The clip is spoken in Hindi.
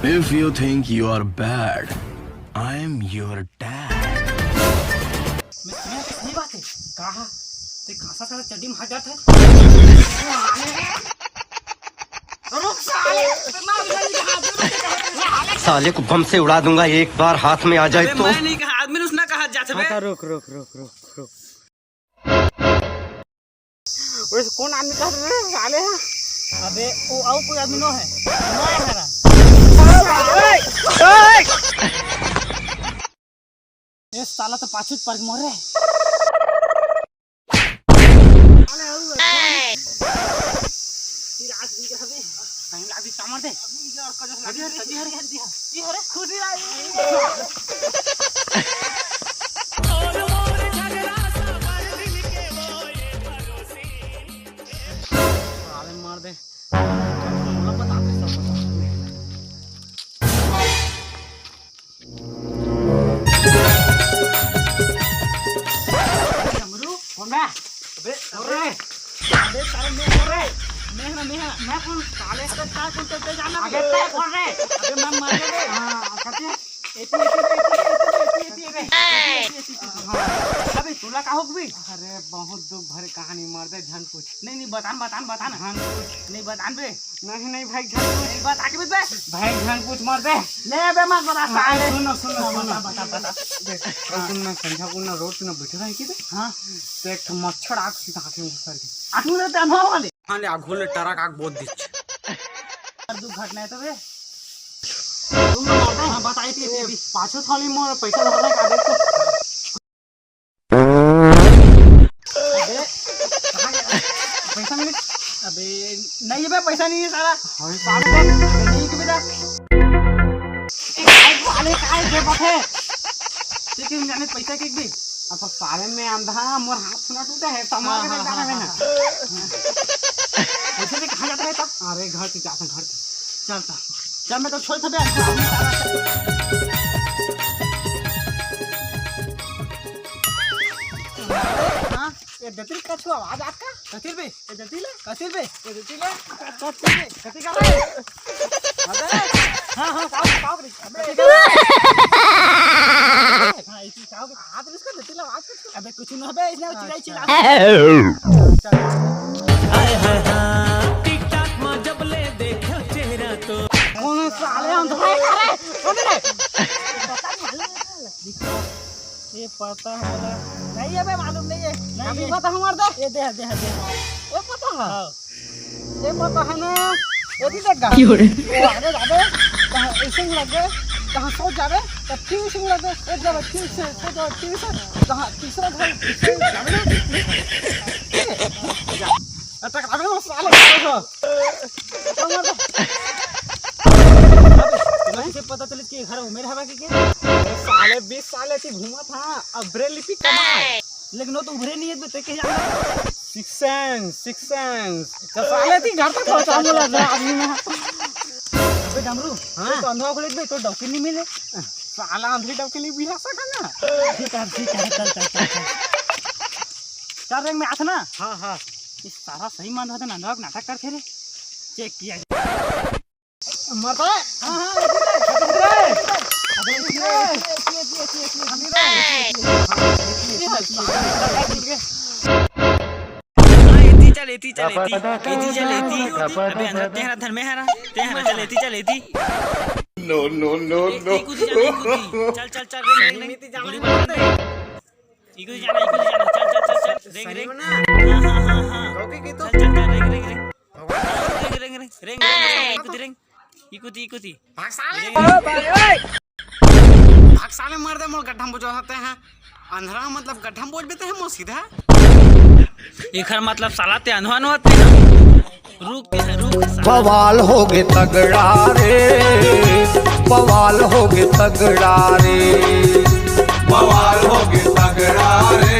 If you think you are bad, I am your dad. सही बात है। कहा ते खासा सारा चड्डी में हाथ जाता है। रुक साले को बम से उड़ा दूंगा एक बार हाथ में आ जाए तो। मैं नहीं कहा, आदमी ने उसने कहा जाते बे। रुक रुक रुक रुक रुक। वैसे कौन आदमी कह रहे हैं साले हैं? अबे वो और कोई आदमी नो है। ये साला तो पाछू पर मर रहा है। कहीं लागी सामान दे। अरे खुशी मार दे। मैं कौन साले से क्या कौन चलते जाना आगे तक कौन रे अबे मैं मार दे हां कहते एती अबे तोला का होग भी अरे बहुत दुख भरे कहानी मार दे झन कुछ नहीं बतान हां नहीं बतान बे नहीं भाई झन कुछ नहीं बता के बे भाई झन कुछ मार दे ले बे मत बता साले सुनो बता देख तुम ना समझा को ना रोड पे ना बैठे रहे की हां तो एक मच्छर आग सीधा आंखें उतर के आंख में तो अनुभव वाले हां ले आगोले टरक आग बहुत दिच दुख घटना है तो बे तुम ना मारता हां बताई थी अभी पाछो थाली मोर पैसा भरना का देख तो अबे पैसा मिले अबे नहीं बे पैसा नहीं है सारा हां साले नहीं के बेटा एक वाले काय के बथे लेकिन जाने पैसा के भी अब साले में अंधा मोर हाथ सुना टूटा है तमाम के जाना है ना ऐसे भी कहां जाता है तो अरे घर के जाता घर चलता चल मैं तो छोड़ था बे हां ये दतिल का छुआ आवाज आपका कतिल बे ये दतिल कति कर रहे अबे हां काव रे हां इसी काव के हाथ इसका दतिल आवाज अबे कुछ न होबे इसने चिड़ाई चिल्ला हाय हाय हां टिकटॉक में जब ले देखो चेहरा तो कौन साले अंधा है रे पता नहीं ये पता होगा नहीं है बे मालूम नहीं है अभी पता हमार दे ये दे वो पता है ये पता है ना ये भी देगा क्यों रे वो आगे जाबे कहां ऐसे लगे कहां सो जाबे तब फिर से लगे एक जगह फिर से कहां तीसरा घर जाबे ना अटक आबे ना साले हमार तुम्हें से पता चले कि घर मेरे हवा के साले 20 साल ऐसे घूमा था अब ब्रेल लिपि कमा लेकिन वो तो उभरे नहीं है तो के जाना सिक्स सेंस तो साले थी घर तक पहुंचा बोला था आदमी में अबे डमरू हां तो अंधा खोले बे तो डॉक्टर नहीं मिले साला अंधे डॉक्टर नहीं बिहा सका ना ठीक है चल चार रंग में आता ना हां इस सारा सही मान रहा था ना अंधा नाटक कर थे रे चेक किया मरता है हां लेती चल इकुती भागसाले मार दे मोर गड्ढा बुझा होते हैं अंधरा मतलब गड्ढा बोल देते हैं मो सीधा इखर मतलब साला ते अनवान होते रुक बवाल हो गे तगड़ा रे बवाल हो गे तगड़ा रे बवाल हो गे तगड़ा रे